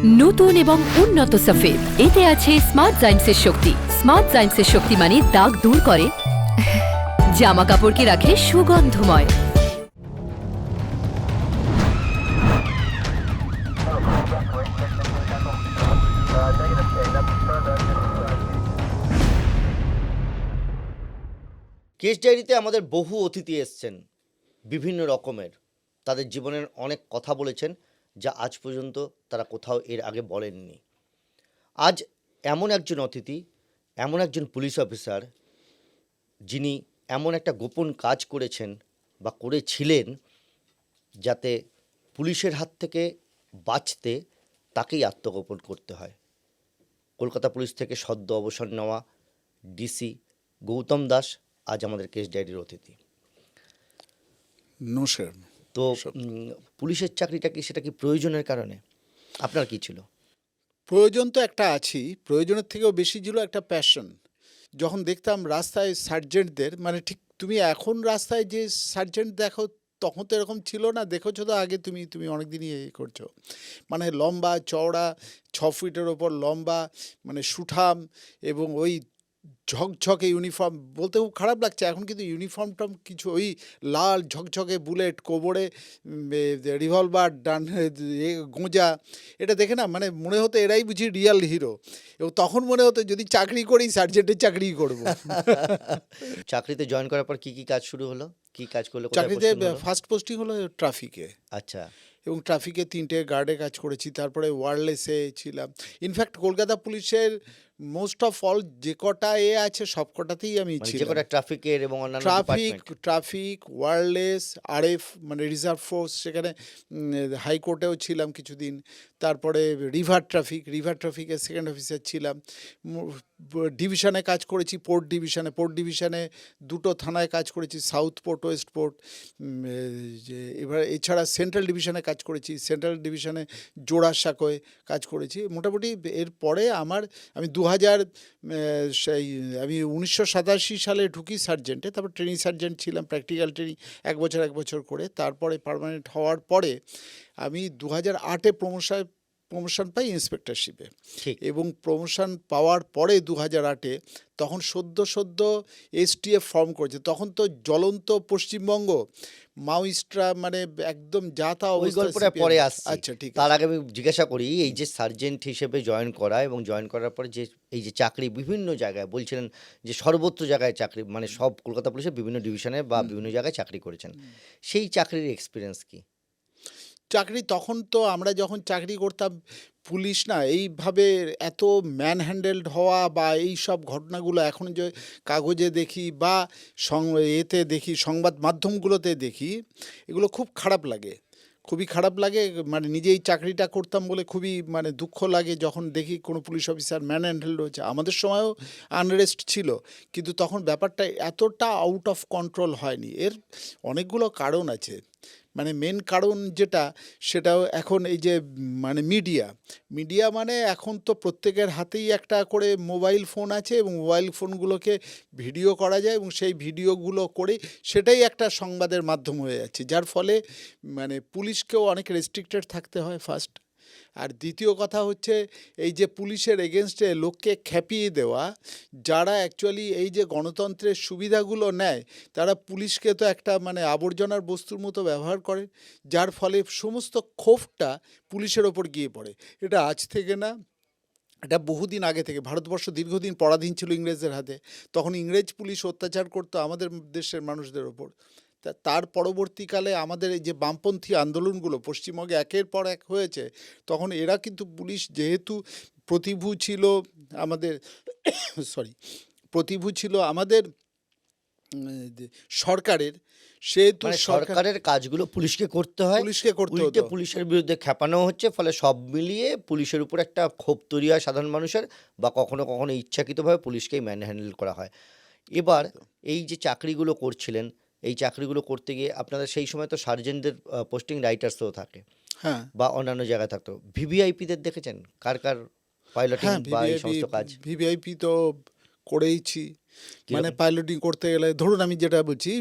নতুন এবং উন্নত সফেদ, এতে আছে স্মার্ট জাইমসের শক্তি। স্মার্ট জাইমসের শক্তি মানে দাগ দূর করে, জামা কাপড়কে রাখে সুগন্ধময়। কেস ডায়েরিতে আমাদের বহু অতিথি এসছেন, বিভিন্ন রকমের। তাদের জীবনের অনেক কথা বলেছেন যা আজ পর্যন্ত তারা কোথাও এর আগে বলেননি। আজ এমন একজন অতিথি, এমন একজন পুলিশ অফিসার, যিনি এমন একটা গোপন কাজ করেছেন বা করেছিলেন যাতে পুলিশের হাত থেকে বাঁচতে তাকেই আত্মগোপন করতে হয়। কলকাতা পুলিশ থেকে সদ্য অবসর নেওয়া ডিসি গৌতম দাস আজ আমাদের কেস ডায়েরির অতিথি। নমস্কার। তো পুলিশের চাকরিটা কি, সেটা কি প্রয়োজনের কারণে? আপনার কি ছিল? প্রয়োজন তো একটা আছেই, প্রয়োজনের থেকেও বেশি ছিল একটা প্যাশন। যখন দেখতাম রাস্তায় সার্জেন্টদের, মানে ঠিক তুমি এখন রাস্তায় যে সার্জেন্ট দেখো তখন তো এরকম ছিল না, দেখেছো তো আগে, তুমি অনেকদিনই করছো, মানে লম্বা চওড়া 6 ফিটের ওপর লম্বা, মানে সুঠাম, এবং ওই ঝকঝকে ইউনিফর্ম। বলতে খুব খারাপ লাগছে এখন, কিন্তু ইউনিফর্মটা কিছু ওই লাল ঝকঝকে বুলেট, কোমরে রিভলভার, ডান গোঁজা, এটা দেখে না মানে মনে হতো এরাই বুঝি রিয়াল হিরো। এবং তখন মনে হতো যদি চাকরি করি সার্জেন্টের চাকরি করব। চাকরিতে জয়েন করার পর কি কি কাজ শুরু হলো? কি কাজ করলে? চাকরিতে ফার্স্ট পোস্টিং হলো ট্রাফিকে। আচ্ছা। এবং ট্রাফিকে 3টে গার্ডে কাজ করেছি, তারপরে ওয়্যারলেসে ছিলাম। ইনফ্যাক্ট কলকাতা পুলিশের মোস্ট অফ অল যে কটা আছে সব কটাতেই আমি যে ছিলাম। কটা ট্রাফিকের এবং অন্যান্য ট্রাফিক, ওয়্যারলেস, আরএফ মানে রিজার্ভ ফোর্স, সেখানে হাইকোর্টেও ছিলাম কিছুদিন। তারপরে রিভার ট্রাফিকের সেকেন্ড অফিসার ছিলাম। ডিভিশনে কাজ করেছি, পোর্ট ডিভিশনে 2টো থানায় কাজ করেছি, সাউথ পোর্ট, ওয়েস্ট পোর্ট। এবার এছাড়া সেন্ট্রাল ডিভিশনে কাজ করেছি, সেন্ট্রাল ডিভিশনে জোড়াসাঁকোয় কাজ করেছি। মোটামুটি এরপরে আমি 1987 সালে ঢুকি সার্জেন্টে, তারপর ট্রেনিং সার্জেন্ট ছিলাম, প্র্যাকটিক্যাল ট্রেনিং এক বছর করে। তারপরে পার্মানেন্ট হওয়ার পরে আমি 2008-এ প্রমোশন পাই ইন্সপেক্টরশিপে। এবং প্রমোশন পাওয়ার পরে 2008-এ তখন সদ্য এসটিএফ ফর্ম করেছে। তখন তো জ্বলন্ত পশ্চিমবঙ্গ, মাওয়িস্টরা মানে একদম যাতা অবস্থা। পরে আসছে। আচ্ছা, ঠিক আছে। তার আগে আমি জিজ্ঞাসা করি, এই যে সার্জেন্ট হিসেবে জয়েন করা এবং জয়েন করার পরে যে এই যে চাকরি বিভিন্ন জায়গায় বলছিলেন যে সর্বত্র জায়গায় চাকরি, মানে সব কলকাতা পুলিশের বিভিন্ন ডিভিশনে বা বিভিন্ন জায়গায় চাকরি করেছেন, সেই চাকরির এক্সপিরিয়েন্স কি? চাকরি তখন তো আমরা যখন চাকরি করতাম, পুলিশ না এইভাবে এত ম্যান হ্যান্ডেলড হওয়া বা এই সব ঘটনাগুলো এখন যে কাগজে দেখি বা এতে দেখি, সংবাদ মাধ্যমগুলোতে দেখি, এগুলো খুব খুবই খারাপ লাগে। মানে নিজেই চাকরিটা করতাম বলে খুবই মানে দুঃখ লাগে যখন দেখি কোনো পুলিশ অফিসার ম্যান হ্যান্ডেলড হচ্ছে। আমাদের সময়ও আনরেস্ট ছিল, কিন্তু তখন ব্যাপারটা এতটা আউট অফ কন্ট্রোল হয়নি। এর অনেকগুলো কারণ আছে। মানে মেন কারণ যেটা, সেটাও এখন এই যে মানে মিডিয়া মানে এখন তো প্রত্যেকের হাতেই একটা করে মোবাইল ফোন আছে, এবং মোবাইল ফোনগুলোকে ভিডিও করা যায়, এবং সেই ভিডিওগুলো করে সেটাই একটা সংবাদের মাধ্যম হয়ে যাচ্ছে, যার ফলে মানে পুলিশকেও অনেক রেস্ট্রিক্টেড থাকতে হয় ফার্স্ট। আর দ্বিতীয় কথা হচ্ছে এই যে পুলিশের এগেনস্টে লোককে খেপিয়ে দেওয়া, যারা অ্যাকচুয়ালি এই যে গণতন্ত্রের সুবিধাগুলো নেয়, তারা পুলিশকে তো একটা মানে আবর্জনার বস্তুর মতো ব্যবহার করে, যার ফলে সমস্ত ক্ষোভটা পুলিশের ওপর গিয়ে পড়ে। এটা আজ থেকে না, এটা বহুদিন আগে থেকে। ভারতবর্ষ দীর্ঘদিন পরাধীন ছিল ইংরেজদের হাতে, তখন ইংরেজ পুলিশ অত্যাচার করতো আমাদের দেশের মানুষদের ওপর। তার পরবর্তীকালে আমাদের এই যে বামপন্থী আন্দোলনগুলো পশ্চিমবঙ্গে একের পর এক হয়েছে, তখন এরা কিন্তু পুলিশ যেহেতু প্রতিভূ ছিল আমাদের সরকারের, সেহেতু সরকারের কাজগুলো পুলিশকে করতে হয়, উল্টে পুলিশের বিরুদ্ধে খেপানো হচ্ছে, ফলে সব মিলিয়ে পুলিশের উপর একটা ক্ষোভ তৈরি হয় সাধারণ মানুষের, বা কখনো কখনো ইচ্ছাকৃতভাবে পুলিশকেই ম্যান হ্যান্ডেল করা হয়। এবার এই যে চাকরিগুলো করছিলেন, এই চাকরিগুলো করতে গিয়ে আপনাদের সেই সময় তো সার্জেন্টদের পোস্টিং রাইটার্সও থাকে, হ্যাঁ, বা অন্যান্য জায়গায় থাকতো। ভিভিআইপিদের দেখেছেন? কার পাইলটিং বা এই সমস্ত কাজ? ভিভিআইপি তো করেইছি। মানে পাইলটিং করতে গেলে ধরুন আমি যেটা বলছি,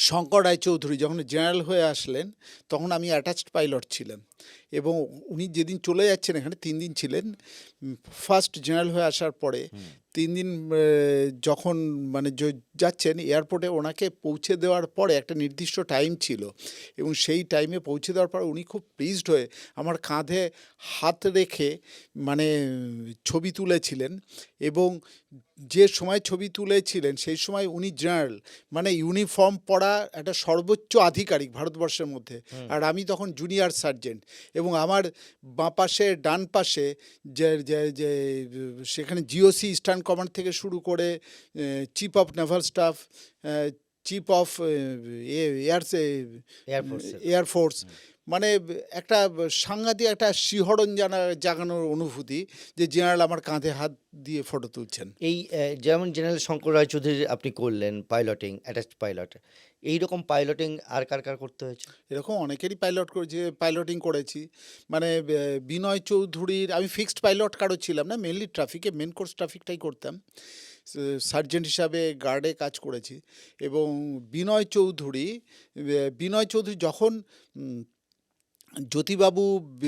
শঙ্কর রায়চৌধুরী যখন জেনারেল হয়ে আসলেন, তখন আমি অ্যাটাচড পাইলট ছিলাম, এবং উনি যেদিন চলে যাচ্ছেন, এখানে 3 দিন ছিলেন, ফার্স্ট জেনারেল হয়ে আসার পরে 3 দিন যখন মানে যাচ্ছেন এয়ারপোর্টে, ওনাকে পৌঁছে দেওয়ার পরে একটা নির্দিষ্ট টাইম ছিল এবং সেই টাইমে পৌঁছে দেওয়ার পর উনি খুব প্লিজড হয়ে আমার কাঁধে হাত রেখে মানে ছবি তুলেছিলেন। এবং যে সময় ছবি তুলেছিলেন সেই সময় উনি জেনারেল, মানে ইউনিফর্ম পরা একটা সর্বোচ্চ আধিকারিক ভারতবর্ষের মধ্যে, আর আমি তখন জুনিয়র সার্জেন্ট। এবং আমার বাঁ পাশে ডান পাশে যে যে যে সেখানে জিওসি ইস্টার্ন কমান্ড থেকে শুরু করে chief of Naval staff, chief of air force, মানে একটা সাংঘাতিক একটা শিহরণ জাগানোর অনুভূতি যে জেনারেল আমার কাঁধে হাত দিয়ে ফটো তুলছেন। এই যেমন জেনারেল শঙ্কর রায়চৌধুরী আপনি করলেন পাইলটিং, অ্যাটাচড পাইলট, এইরকম পাইলটিং আর কার কার করতে হয়েছে? এরকম অনেকেরই পাইলটিং করেছি। মানে বিনয় চৌধুরীর, আমি ফিক্সড পাইলট কারো ছিলাম না, মেনলি ট্রাফিকে মেন কোর্স ট্রাফিকটাই করতাম, সার্জেন্ট হিসাবে গার্ডে কাজ করেছি। এবং বিনয় চৌধুরী যখন জ্যোতিবাবু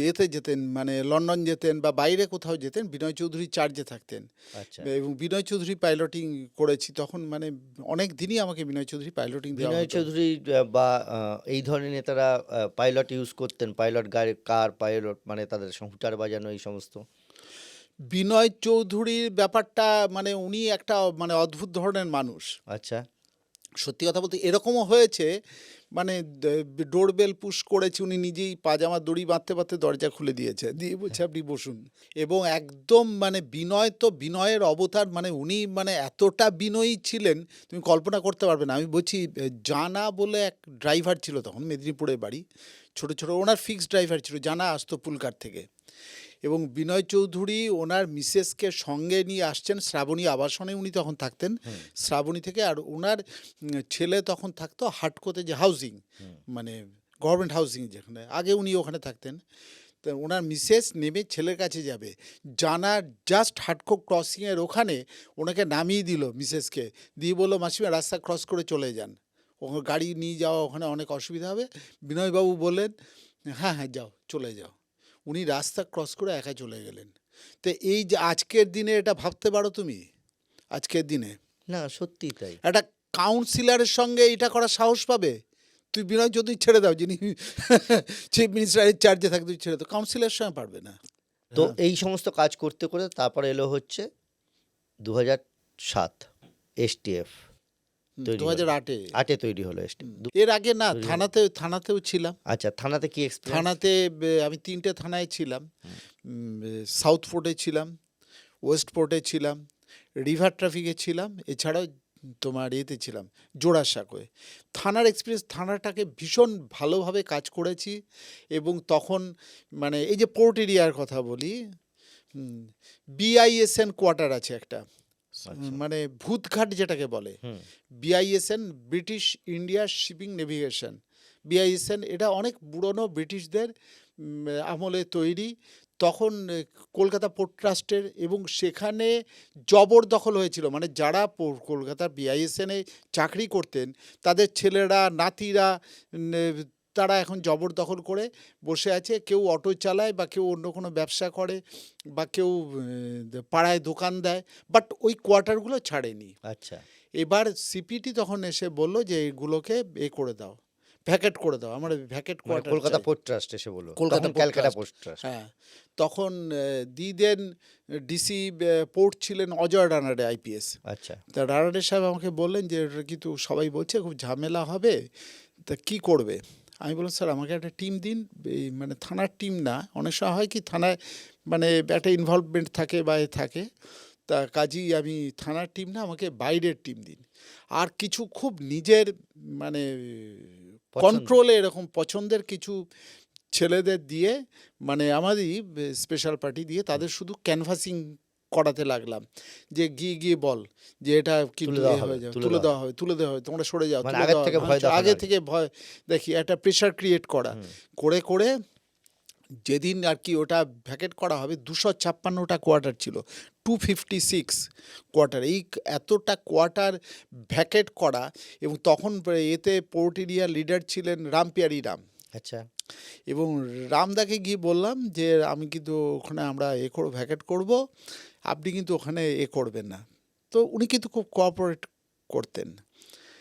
এতে যেতেন, মানে লন্ডন যেতেন বা বাইরে কোথাও যেতেন, বিনয় চৌধুরী চার্জে থাকতেন। আচ্ছা, এবং বিনয় চৌধুরী পাইলটিং করেছি তখন, মানে অনেক দিনই আমাকে বিনয় চৌধুরী পাইলটিং দেওয়া বিনয় হতো। চৌধুরী বা এই ধরনের নেতারা পাইলট ইউজ করতেন, পাইলট গাড়ি, কার পাইলট, মানে তাদের হুটার বাজানো এই সমস্ত। বিনয় চৌধুরীর ব্যাপারটা মানে উনি একটা মানে অদ্ভুত ধরনের মানুষ। আচ্ছা, সত্যি কথা বলতে এরকমও হয়েছে, মানে ডোরবেল পুশ করেছি, উনি নিজেই পাজামা দড়ি বাঁধতে বাঁধতে দরজা খুলে দিয়েছে, দিয়ে বলছে আপনি বসুন। এবং একদম মানে বিনয় তো বিনয়ের অবতার, মানে উনি মানে এতটা বিনয়ী ছিলেন তুমি কল্পনা করতে পারবে না। আমি বলছি, জানা বলে এক ড্রাইভার ছিল তখন, মেদিনীপুরে বাড়ি, ছোট ছোট ওনার ফিক্সড ড্রাইভার ছিল, জানা আসতো পুলকার থেকে। এবং বিনয় চৌধুরী ওনার মিসেসকে সঙ্গে নিয়ে আসছেন, শ্রাবণী আবাসনে উনি তখন থাকতেন, শ্রাবণী থেকে। আর ওনার ছেলে তখন থাকতো হাটকোতে, যে হাউজিং, মানে গভর্নমেন্ট হাউজিং যেখানে আগে উনি ওখানে থাকতেন। তো ওনার মিসেস নেমে ছেলের কাছে যাবে, জানার জাস্ট হাটকো ক্রসিংয়ের ওখানে ওনাকে নামিয়ে দিল মিসেসকে, দিয়ে বললো মাসিমা রাস্তা ক্রস করে চলে যান, ওখানে গাড়ি নিয়ে যাওয়া ওখানে অনেক অসুবিধা হবে। বিনয়বাবু বললেন হ্যাঁ হ্যাঁ যাও, চলে যাও। উনি রাস্তা ক্রস করে একা চলে গেলেন। তো এই যে আজকের দিনে এটা ভাবতে পারো তুমি, আজকের দিনে না সত্যি তাই। একটা কাউন্সিলরের সঙ্গে এটা করার সাহস পাবে? তুই বিনয় চৌধুরী ছেড়ে দাও, যিনি চিফ মিনিস্টারের চার্জে থাকে, তুই ছেড়ে দাও, কাউন্সিলরের সঙ্গে পারবে না। তো এই সমস্ত কাজ করতে করে তারপরে এলো হচ্ছে 2007 STF, 2008-এ তৈরি হলো STF। এর আগে না থানাতেও ছিলাম। আচ্ছা, থানাতে কি এক্সপিরিয়েন্স? থানাতে আমি 3টে থানায় ছিলাম, সাউথ ফোর্টে ছিলাম, ওয়েস্ট ফোর্টে ছিলাম, রিভার ট্রাফিকে ছিলাম, এছাড়াও তোমার এতে ছিলাম জোড়াসাঁকোয়। থানার এক্সপিরিয়েন্স, থানাটাকে ভীষণ ভালোভাবে কাজ করেছি। এবং তখন মানে এই যে পোর্ট এরিয়ার কথা বলি, BISN কোয়ার্টার আছে একটা, মানে ভূতঘাট যেটাকে বলে, BISN British India shipping navigation, BISN এটা অনেক পুরনো ব্রিটিশদের আমলে তৈরি। তখন কলকাতা পোর্ট ট্রাস্টের, এবং সেখানে জবরদখল হয়েছিল, মানে যারা কলকাতার BISN-এ চাকরি করতেন তাদের ছেলেরা নাতিরা তারা এখন জবরদখল করে বসে আছে। কেউ অটো চালায় বা কেউ অন্য কোনো ব্যবসা করে বা কেউ পাড়ায় দোকান দেয়, বাট ওই কোয়ার্টারগুলো ছাড়েনি। আচ্ছা, এবার CPT তখন এসে বললো যে এগুলোকে করে দাও, ভ্যাকেট করে দাও, আমার ভ্যাকেট কোয়ার্টার, কলকাতা পোর্ট ট্রাস্ট এসে বললো, কলকাতা ক্যালকাটা পোর্ট ট্রাস্ট। হ্যাঁ, তখন দিদেন ডিসি পোর্ট ছিলেন অজয় রানাডে IPS। আচ্ছা, তা রানাডে সাহেব আমাকে বললেন যে এটা কিন্তু সবাই বলছে খুব ঝামেলা হবে, তা কী করবে? আমি বললাম স্যার আমাকে একটা টিম দিন, এই মানে থানার টিম না, অনেক সময় হয় কি থানায় মানে একটা ইনভলভমেন্ট থাকে বা থাকে, তা কাজেই আমি থানার টিম না, আমাকে বাইরের টিম দিন। আর কিছু খুব নিজের মানে কন্ট্রোলে এরকম পছন্দের কিছু ছেলেদের দিয়ে, মানে আমারই স্পেশাল পার্টি দিয়ে তাদের শুধু ক্যানভাসিং করাতে লাগলাম, যে গিয়ে বল যে এটা কিন্তু হয়ে যাবে, তুলে দেওয়া হবে, তোমরা সরে যাও, আগে থেকে ভয় দেখি, একটা প্রেশার ক্রিয়েট করা করে যেদিন আর কি ওটা ভ্যাকেট করা হবে, 256টা কোয়ার্টার ছিল, 256 কোয়ার্টার, এই এতটা কোয়ার্টার ভ্যাকেট করা। এবং তখন এতে পোর্ট এরিয়া লিডার ছিলেন রামপিয়ারি রাম। আচ্ছা, এবং রামদাকে গিয়ে বললাম যে আমি কিন্তু ওখানে আমরা ভ্যাকেট করব, আপনি কিন্তু ওখানে করবেন না। তো উনি কিন্তু খুব কোঅপারেট করতেন।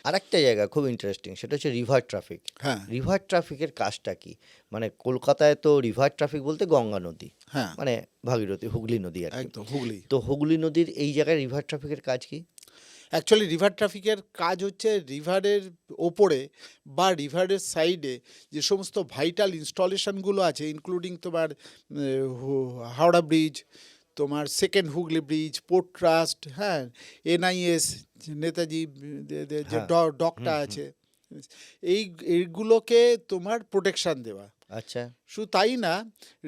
আরেকটা জায়গা খুব ইন্টারেস্টিং, সেটা হচ্ছে রিভার ট্রাফিক। হ্যাঁ রিভার ট্রাফিকের কাজটা কি? মানে কলকাতায় তো রিভার ট্রাফিক বলতে গঙ্গা নদী, হ্যাঁ মানে ভাগীরথী, হুগলি নদী আর কি। একদম হুগলি। তো হুগলি নদীর এই জায়গায় রিভার ট্রাফিকের কাজ কি? অ্যাকচুয়ালি রিভার ট্রাফিকের কাজ হচ্ছে রিভারের ওপরে বা রিভারের সাইডে যে সমস্ত ভাইটাল ইনস্টলেশনগুলো আছে, ইনক্লুডিং তোমার হাওড়া ব্রিজ, তোমার second Hooghly bridge, port trust, হ্যাঁ, এনআইএস, নেতাজি যে হ্যাঁ। ডকটা আছে, এইগুলোকে তোমার প্রোটেকশন দেওয়া। আচ্ছা, শুধু তাই না,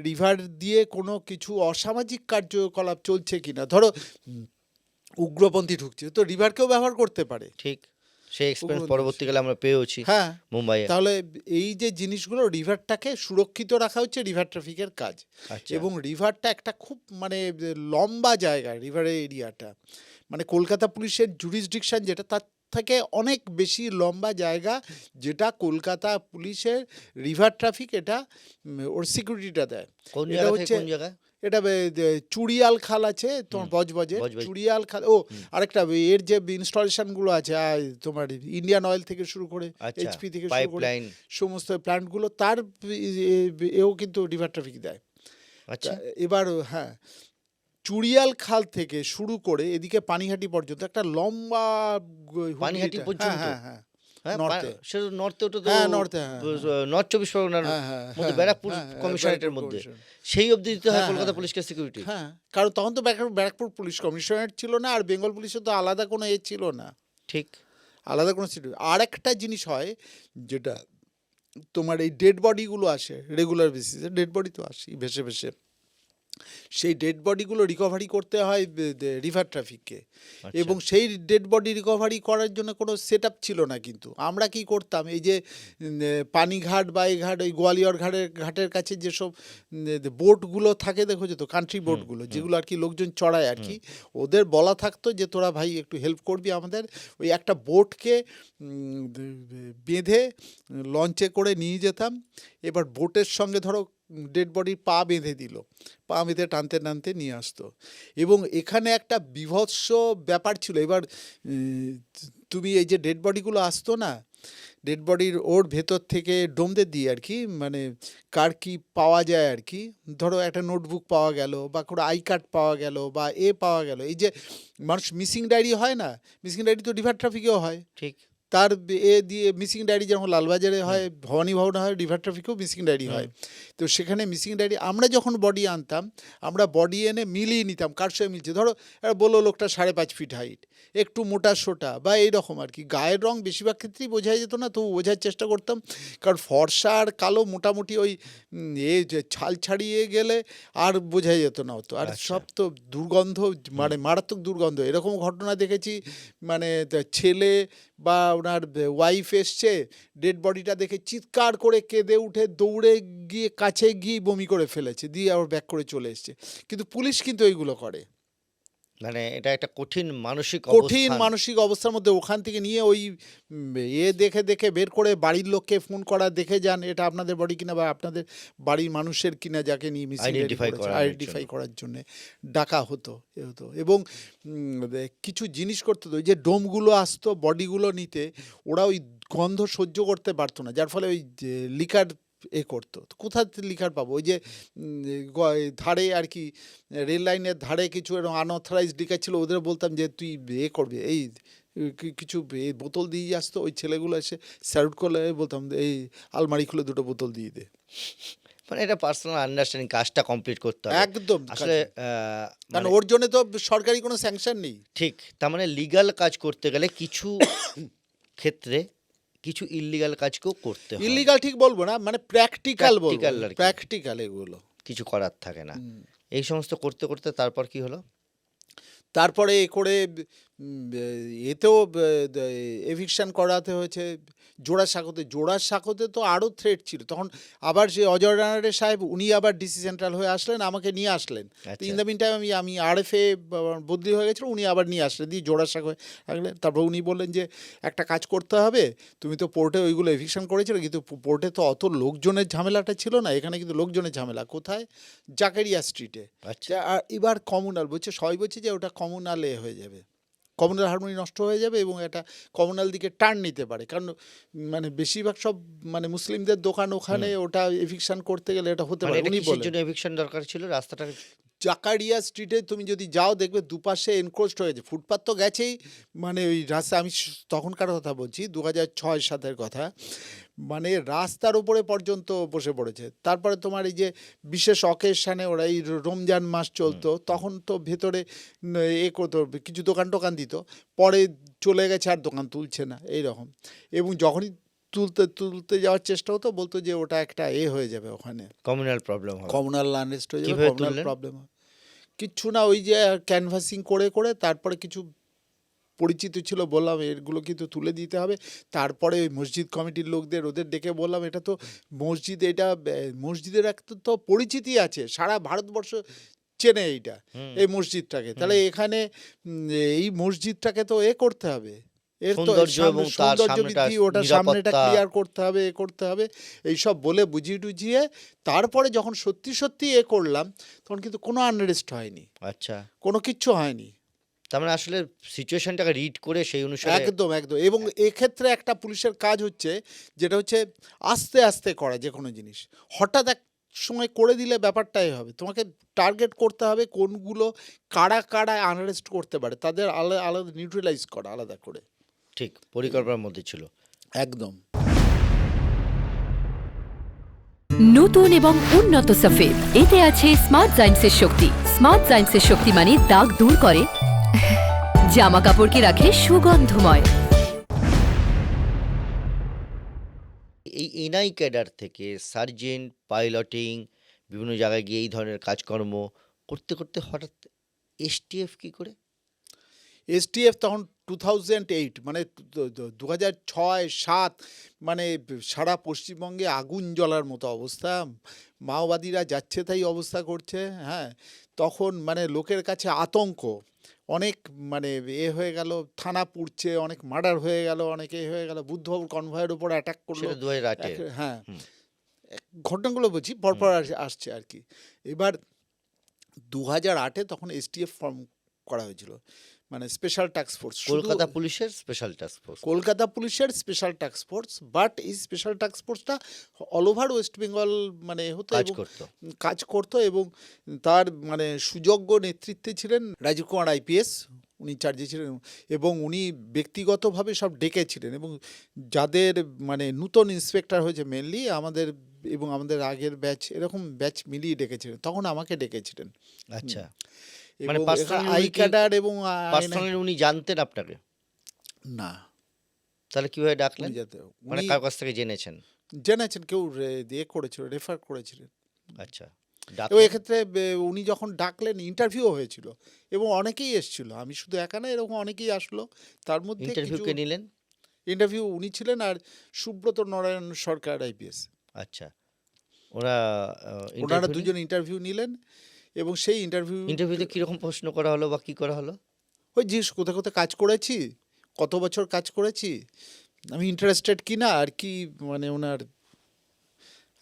রিভার দিয়ে কোনো কিছু অসামাজিক কার্যকলাপ চলছে কিনা, ধরো উগ্রপন্থী ঢুকছে, তো রিভারকেও ব্যবহার করতে পারে। ঠিক। সেই এক্সপিরিয়েন্স উগ্রপন্থী পরবর্তীকালে আমরা পেয়েওছি হ্যাঁ, মুম্বাইয়ে। তাহলে এই যে জিনিসগুলো, রিভারটাকে সুরক্ষিত রাখা হচ্ছে রিভার ট্রাফিকের কাজ। আচ্ছা, এবং রিভারটা একটা খুব মানে লম্বা জায়গা, রিভারের এরিয়াটা মানে কলকাতা পুলিশের জুরিসডিকশন যেটা, তার থেকে অনেক বেশি লম্বা জায়গা, যেটা কলকাতা পুলিশের রিভার ট্রাফিক এটা ওর সিকিউরিটিটা দেয়। কোন এটা জায়গা থেকে হচ্ছে কোন জায়গা? এটা চুড়িয়াল খাল আছে তোমার বজবজে, বজবজ। চুড়িয়াল খাল। ও আরেকটা এর যে ইনস্টলেশনগুলো আছে তোমার ইন্ডিয়ান অয়েল থেকে শুরু করে আচ্ছা, এইচপি থেকে শুরু করে পাইপলাইন। সমস্ত প্ল্যান্টগুলো, তার এও কিন্তু রিভার ট্রাফিক দেয়। আচ্ছা, এবার হ্যাঁ, চুড়িয়াল খাল থেকে শুরু করে এদিকে পানিহাটি পর্যন্ত একটা লম্বা পানিহাটি হুগলিটা- পর্যন্ত? হ্যাঁ হ্যাঁ হ্যাঁ, নর্থে। সেটা নর্থে, ওটা তো হ্যাঁ, নর্থে, হ্যাঁ, নর্থ 24 পরগনার হ্যাঁ, হ্যাঁ, মধ্যে, হ্যাঁ, ব্যারাকপুর হ্যাঁ, হ্যাঁ, কমিশনারেটের ব্যারাকপুর মধ্যে। কমিশন। সেই অবধি দিতে হয় হ্যাঁ, কলকাতা হ্যাঁ। পুলিশকে সিকিউরিটি। হ্যাঁ, কারণ তখন তো ব্যারাকপুর পুলিশ কমিশনারেট ছিল না, আর বেঙ্গল পুলিশের তো আলাদা কোনো ছিল না, ঠিক। আলাদা কোনো সিটি। আর একটা জিনিস হয় যেটা তোমার এই ডেড বডিগুলো আসে রেগুলার বেসিসে, ডেড বডি তো আসেই ভেসে ভেসে, সেই ডেড বডিগুলো রিকভারি করতে হয় রিভার ট্রাফিককে। আচ্ছা। এবং সেই ডেড বডি রিকভারি করার জন্য কোনো সেট আপ ছিল না। কিন্তু আমরা কি করতাম, এই যে পানিঘাট বা এই ঘাট, ওই গোয়ালিয়র ঘাটের কাছে যেসব বোটগুলো থাকে দেখো তো, কান্ট্রি বোটগুলো যেগুলো আর কি লোকজন চড়ায় আর কি, ওদের বলা থাকতো যে তোরা ভাই একটু হেল্প করবি আমাদের, ওই একটা বোটকে বেঁধে লঞ্চে করে নিয়ে যেতাম। এবার বোটের সঙ্গে ধরো ডেড বডির পা বেঁধে দিল, পা বেঁধে টানতে টানতে নিয়ে আসতো। এবং এখানে একটা বীভৎস ব্যাপার ছিল। এবার তুমি এই যে ডেড বডিগুলো আসতো না, ডেড বডির ওর ভেতর থেকে ডোমদের দিয়ে আর কি, মানে কার কি পাওয়া যায় আর কি, ধরো একটা নোটবুক পাওয়া গেল বা কোনো আই কার্ড পাওয়া গেল বা পাওয়া গেল। এই যে মানুষ মিসিং ডায়েরি হয় না, মিসিং ডায়েরি তো রিভার ট্রাফিকেও হয়। ঠিক। তার দিয়ে মিসিং ডায়েরি যেমন লালবাজারে হয়, ভবানী ভবনে হয়, রিভার ট্রাফিকেও মিসিং ডায়েরি হয়। তো সেখানে মিসিং ডায়েরি আমরা যখন বডি আনতাম, আমরা বডি এনে মিলিয়ে নিতাম কার সঙ্গে মিলছে। ধরো বললো লোকটা 5.5 ফিট হাইট, একটু মোটা সোটা বা এইরকম আর কি, গায়ের রং বেশিরভাগ ক্ষেত্রেই বোঝা যেত না, তবু বোঝার চেষ্টা করতাম। কারণ ফর্সা আর কালো মোটামুটি ওই যে ছাল ছাড়িয়ে গেলে আর বোঝা যেত না হতো। আর সব তো দুর্গন্ধ, মানে মারাত্মক দুর্গন্ধ। এরকম ঘটনা দেখেছি, মানে ছেলে বা ওনার ওয়াইফ এসছে, ডেড বডিটা দেখে চিৎকার করে কেঁদে উঠে দৌড়ে গিয়ে কাছে গিয়ে বমি করে ফেলেছে, দিয়ে আবার ব্যাক করে চলে এসছে। কিন্তু পুলিশ কিন্তু এইগুলো করে। মানে এটা একটা কঠিন মানসিক মানসিক অবস্থার মধ্যে ওখান থেকে নিয়ে ওই দেখে দেখে বের করে বাড়ির লোককে ফোন করা, দেখে যান এটা আপনাদের বডি কিনা বা আপনাদের বাড়ির মানুষের কিনা, যাকে নিয়ে আইডেন্টিফাই করার জন্য ডাকা হতো হতো। এবং কিছু জিনিস করতে হতো, যে ডোমগুলো আসতো বডিগুলো নিতে, ওরা ওই গন্ধ সহ্য করতে পারতো না, যার ফলে ওই লিকার করতো। কোথা থেকে লিকার পাবো? ওই যে ধারে আর কি, রেল লাইনের ধারে কিছু এরকম আনঅথরাইজড লিকার ছিল, ওদের বলতাম যে তুই করবি, এই কিছু বোতল দিয়ে আসতো। ওই ছেলেগুলো এসে স্যালুট করলে বলতাম এই আলমারি খুলে 2টো বোতল দিয়ে দে। মানে এটা পার্সোনাল আন্ডারস্ট্যান্ডিং, কাজটা কমপ্লিট করতে হবে একদম, আসলে। কারণ ওর জন্য তো সরকারি কোনো স্যাংশন নেই। ঠিক। তার মানে লিগ্যাল কাজ করতে গেলে কিছু ক্ষেত্রে কিছু ইললিগাল কাজকেও করতে হয়। ইলিগাল ঠিক বলবো না, মানে প্র্যাকটিক্যাল বলবো, Practical আর কি। প্র্যাকটিক্যাল এগুলো কিছু করার থাকে না। এই সমস্ত করতে করতে তারপর কি হলো? তারপরে করে এতেও এভিকশন করাতে হয়েছে। জোড়াসাঁকোতে তো আরও থ্রেট ছিল তখন। আবার সে অজয় রানারে সাহেব উনি আবার ডিসি সেন্ট্রাল হয়ে আসলেন, আমাকে নিয়ে আসলেন। ইন দ্য মিন টাইম আমি আরএফএ বদলি হয়ে গেছিলো, উনি আবার নিয়ে আসলেন, দিয়ে জোড়াসাঁকো রাখলেন। তারপর উনি বললেন যে একটা কাজ করতে হবে, তুমি তো পোর্টে ওইগুলো এভিকশন করেছিলে, কিন্তু পোর্টে তো অত লোকজনের ঝামেলাটা ছিল না, এখানে কিন্তু লোকজনের ঝামেলা। কোথায়? জাকারিয়া স্ট্রিটে। আচ্ছা, আর এবার কমিউনাল বলছে, সবাই বলছে যে ওটা কমিউনালে হয়ে যাবে, কমিউনাল হারমোনি নষ্ট হয়ে যাবে এবং এটা কমিউনাল দিকে টার্ন নিতে পারে। কারণ মানে বেশিরভাগ সব মানে মুসলিমদের দোকান ওখানে, ওটা এভিকশন করতে গেলে এটা হতে মানে পারে। এটা উনি কিসের বলেন জন্য এভিকশন দরকার ছিল রাস্তাটা? জাকারিয়া স্ট্রিটে তুমি যদি যাও দেখবে দুপাশে এনক্রোচড হয়ে গেছে, ফুটপাথ তো গেছেই, মানে ওই রাস্তা, আমি তখনকার কথা বলছি 2006-07 কথা, মানে রাস্তার উপরে পর্যন্ত বসে পড়েছে। তারপরে তোমার এই যে বিশেষ অকেশনে ওরা এই রমজান মাস চলতো, তখন তো ভেতরে এ করতো, কিছু দোকান টোকান দিত, পরে চলে গেছে আর দোকান তুলছে না এইরকম। এবং যখনই তুলতে যাওয়ার চেষ্টা হতো বলতো যে ওটা একটা হয়ে যাবে, ওখানে কমিউনাল প্রবলেম হবে। কমিউনাল আনরেস্ট হয়ে যাবে, কিভাবে কমিউনাল তুললেন? প্রবলেম হয়। কিচ্ছু না, ওই যে ক্যানভাসিং করে করে তারপরে কিছু পরিচিত ছিল, বললাম এগুলো কিন্তু তুলে দিতে হবে। তারপরে ওই মসজিদ কমিটির লোকদের ওদের ডেকে বললাম, এটা তো মসজিদ, এটা মসজিদের একটা তো পরিচিতি আছে, সারা ভারতবর্ষ চেনে এইটা, এই মসজিদটাকে। তাহলে এখানে এই মসজিদটাকে তো করতে হবে, এর তো সৌন্দর্য এবং তার সৌন্দর্য সামনেটা বৃদ্ধি, ওটা সামনেটা নিরাপত্তা। ক্লিয়ার করতে হবে, করতে হবে, এইসব বলে বুঝিয়ে টুঝিয়ে তারপরে যখন সত্যি সত্যি করলাম, তখন কিন্তু কোনো আনরেস্ট হয়নি, আচ্ছা, কোনো কিচ্ছু হয়নি। তার মানে আসলে সিচুয়েশনটাকে রিড করে সেই অনুসারে। একদম একদম। এবং এক্ষেত্রে একটা পুলিশের কাজ হচ্ছে, যেটা হচ্ছে আস্তে আস্তে করা যে কোনো জিনিস। হঠাৎ এক সময় করে দিলে ব্যাপারটাই হবে, তোমাকে টার্গেট করতে হবে কোনগুলো, কারা কারা আনরেস্ট করতে পারে, তাদের আলাদা আলাদা নিউট্রালাইজ করা আলাদা করে। ঠিক পরিকল্পনার মধ্যে ছিল। একদম। নতুন এবং উন্নত সফেদ, এতে আছে স্মার্ট জাইমসের শক্তি। স্মার্ট জাইমসের শক্তি মানে দাগ দূর করে, জামা কাপড়কে রাখে সুগন্ধময়। এই এনআই ক্যাডার থেকে সার্জেন্ট, পাইলটিং, বিভিন্ন জায়গায় গিয়ে এই ধরনের কাজকর্ম করতে করতে হঠাৎ এসটিএফ কি করে? এসটিএফ তখন 2008, মানে 2006-07, মানে সারা পশ্চিমবঙ্গে আগুন জ্বলার মতো অবস্থা, মাওবাদীরা যাচ্ছে তাই অবস্থা করছে। হ্যাঁ, তখন মানে লোকের কাছে আতঙ্ক অনেক, মানে হয়ে গেল, থানা পুড়ছে, অনেক মার্ডার হয়ে গেল, অনেকে হয়ে গেল, বুদ্ধবাবুর কনভয়ের উপর অ্যাটাক করলো। সেটা 2008-এ। হ্যাঁ, ঘটনাগুলো বলছি পরপর আসছে আর কি। এবার 2008-এ তখন এসটিএফ ফর্ম করা হয়েছিল, মানে স্পেশাল টাস্ক ফোর্স। কলকাতা পুলিশের স্পেশাল টাস্ক ফোর্স। কলকাতা পুলিশের স্পেশাল টাস্ক ফোর্স, বাট এই স্পেশাল টাস্ক ফোর্সটা অল ওভার ওয়েস্ট বেঙ্গল মানে হতো কাজ এবং করতো। কাজ করতো। এবং তার মানে সুযোগ্য নেতৃত্বে ছিলেন রাজীব কুমার আইপিএস, উনি চার্জে ছিলেন, এবং উনি ব্যক্তিগতভাবে সব ডেকেছিলেন। এবং যাদের মানে নূতন ইন্সপেক্টর হয়েছে মেনলি আমাদের এবং আমাদের আগের ব্যাচ, এরকম ব্যাচ মিলিয়ে ডেকেছিলেন, তখন আমাকে ডেকেছিলেন। আচ্ছা, এবং মানে personally আই উনি কি- ক্যাডার এবং পার্সোনালি উনি জানতেন আপনাকে? না, তাহলে কিভাবে ডাকলেন? উনি যাতে মানে উনি কার কাছ থেকে জেনেছেন? জেনেছেন, কেউ দিয়ে করেছিল, রেফার করেছিলেন। আচ্ছা, এবং ডাকলেন। এক্ষেত্রে উনি যখন ডাকলেন, ইন্টারভিউ হয়েছিল এবং অনেকেই এসেছিল, আমি শুধু একা না, এরকম অনেকেই আসলো। তার মধ্যে ইন্টারভিউ কে নিলেন? ইন্টারভিউ উনি ছিলেন, আর সুব্রত নারায়ণ সরকার আইপিএস, আচ্ছা, ওরা ওনারা দুজন ইন্টারভিউ নিলেন। এবং সেই ইন্টারভিউতে কিরকম প্রশ্ন করা হলো বা কি করা হলো? ওই জিজ্ঞেস, কোথায় কোথায় কাজ করেছি, কত বছর কাজ করেছি, আমি ইন্টারেস্টেড কিনা আর কি, মানে ওনার,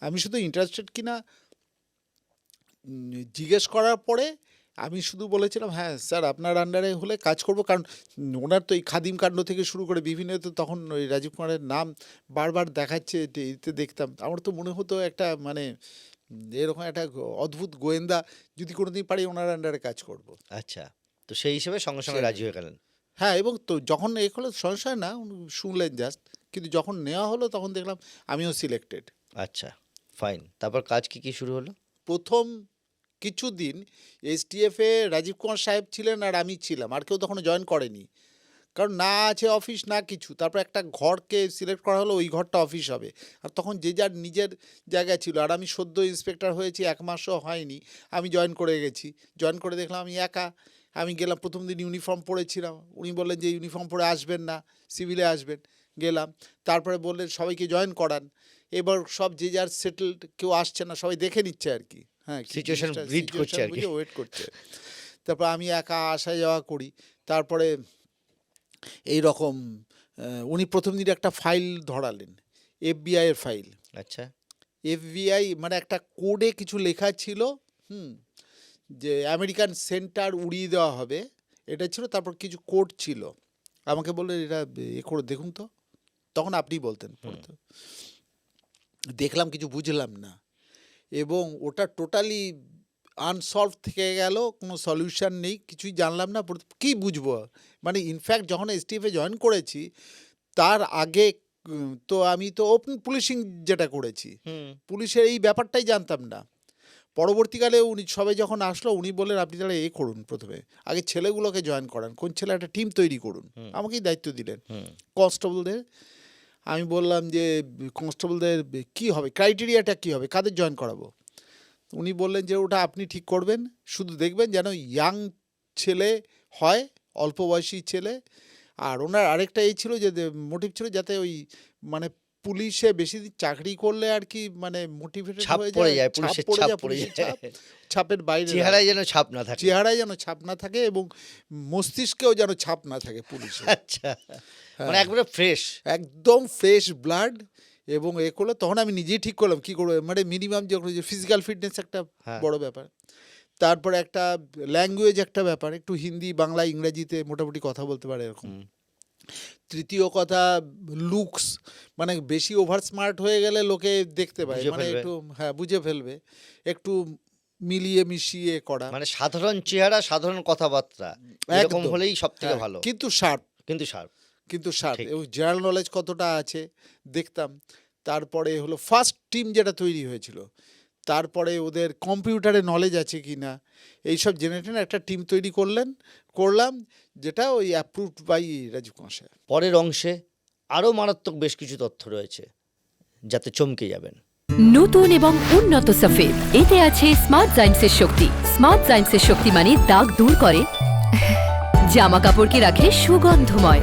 আমি শুধু ইন্টারেস্টেড কিনা জিজ্ঞেস করার পরে আমি শুধু বলেছিলাম, হ্যাঁ স্যার আপনার আন্ডারে হলে কাজ করব। কারণ ওনার তো এই খাদিম কাণ্ড থেকে শুরু করে বিভিন্ন, তো তখন ওই রাজীব কুমারের নাম বারবার দেখাচ্ছে, এতে দেখতাম, আমার তো মনে হতো একটা মানে এরকম একটা অদ্ভুত গোয়েন্দা, যদি কোনোদিন পারি ওনার আন্ডারে কাজ করব। আচ্ছা, তো সেই হিসেবে সঙ্গে সঙ্গে সেই- রাজি হয়ে গেলেন। হ্যাঁ, এবং তো যখন হলো সংশয় না, উনি শুনলেন জাস্ট, কিন্তু যখন নেওয়া হলো তখন দেখলাম আমিও সিলেক্টেড। আচ্ছা, ফাইন। তারপর কাজ কি কি শুরু হলো? প্রথম কিছুদিন এসটিএফে রাজীব কুমার সাহেব ছিলেন আর আমি ছিলাম, আর কেউ তখনও জয়েন করেনি, কারণ না আছে অফিস না কিছু। তারপর একটা ঘরকে সিলেক্ট করা হলো, ওই ঘরটা অফিস হবে। আর তখন যে যার নিজের জায়গায় ছিল, আর আমি সদ্য ইন্সপেক্টর হয়েছি, 1 মাসও হয়নি, আমি জয়েন করে গেছি। জয়েন করে দেখলাম আমি একা, আমি গেলাম, প্রথম দিন ইউনিফর্ম পরেছিলাম, উনি বললেন যে ইউনিফর্ম পরে আসবেন না, সিভিলে আসবেন। গেলাম, তারপরে বললেন সবাইকে জয়েন করান। এবার সব যে যার সেটেলড, কেউ আসছে না, সবাই দেখে নিচ্ছে আর কি। হ্যাঁ, Situation read করছে আর কি। ওয়েট করছে। তারপর আমি একা আসা যাওয়া করি। তারপরে এই রকম উনি প্রথম দিন একটা ফাইল ধরালেন, FBI এর ফাইল। আচ্ছা, FBI মানে একটা কোডে কিছু লেখা ছিল, যে আমেরিকান সেন্টার উড়িয়ে দেওয়া হবে, এটা ছিল। তারপর কিছু কোড ছিল, আমাকে বললেন এটা এ করে দেখুন তো। তখন আপনি বলতেন পড়তে। দেখলাম, কিছু বুঝলাম না, এবং ওটা টোটালি আনসলভ থেকে গেল, কোনো সলিউশন নেই, কিছুই জানলাম না, কী বুঝবো। মানে ইনফ্যাক্ট যখন STF-এ জয়েন করেছি তার আগে তো আমি তো ওপেন পুলিশিং যেটা করেছি, পুলিশের এই ব্যাপারটাই জানতাম না। পরবর্তীকালে উনি সবাই যখন আসলো, উনি বললেন আপনি তাহলে এ করুন, প্রথমে আগে ছেলেগুলোকে জয়েন করান, কোন ছেলে একটা টিম তৈরি করুন। আমাকেই দায়িত্ব দিলেন কনস্টেবলদের। আমি বললাম যে কনস্টেবলদের কী হবে, ক্রাইটেরিয়াটা কী হবে, কাদের জয়েন করাবো। উনি বললেন যে ওটা আপনি ঠিক করবেন, শুধু দেখবেন যেন ইয়াং ছেলে হয়, অল্প বয়সী ছেলে। আর ওনার আরেকটা এই ছিল যে মোটিভ ছিল যাতে ওই মানে পুলিশে বেশি দিন চাকরি করলে আর কি মানে মোটিভেটেড ছাপ হয়ে পড়ে যায়, যায়, পুলিশের ছাপ পড়ে পুলিশের যায়। ছাপের বাইরে চেহারায় যেন ছাপ না থাকে। চেহারায় যেন ছাপ না থাকে, এবং মস্তিষ্কেও যেন ছাপ না থাকে পুলিশে। আচ্ছা, মানে একবারে ফ্রেশ। একদম ফ্রেশ ব্লাড। এবং এ করলো, তখন আমি নিজেই ঠিক করলাম কী করবো, মানে মিনিমাম যে ফিজিক্যাল ফিটনেস একটা বড় ব্যাপার। তারপরে একটা ল্যাঙ্গুয়েজ একটা ব্যাপার, একটু হিন্দি, বাংলা, ইংরেজিতে মোটামুটি কথা বলতে পারে এরকম। তৃতীয় কথা লুকস, মানে বেশি ওভার স্মার্ট হয়ে গেলে লোকে দেখতে পায়, বুঝে মানে ফেলবে। একটু বুঝে ফেলবে। একটু মিলিয়ে মিশিয়ে করা, মানে সাধারণ চেহারা, সাধারণ কথাবার্তা এরকম একদম। হলেই সব থেকে হ্যাঁ, ভালো, কিন্তু শার্প, কিন্তু শার্প। ঠিক। এবং জেনারেল নলেজ কতটা আছে দেখতাম। তারপরে হলো ফার্স্ট টিম যেটা তৈরি হয়েছিল, তারপরে ওদের কম্পিউটারে নলেজ আছে কি না, এইসব জেনে টেনে একটা টিম তৈরি করলাম, যেটা ওই approved by Rajiv Kumar sir. পরের অংশে আরও মারাত্মক বেশ কিছু তথ্য রয়েছে, যাতে চমকে যাবেন। নতুন এবং উন্নত সফেদ, এতে আছে স্মার্ট জাইমসের শক্তি। স্মার্ট জাইমসের শক্তি মানে দাগ দূর করে, জামা কাপড়কে রাখে সুগন্ধময়।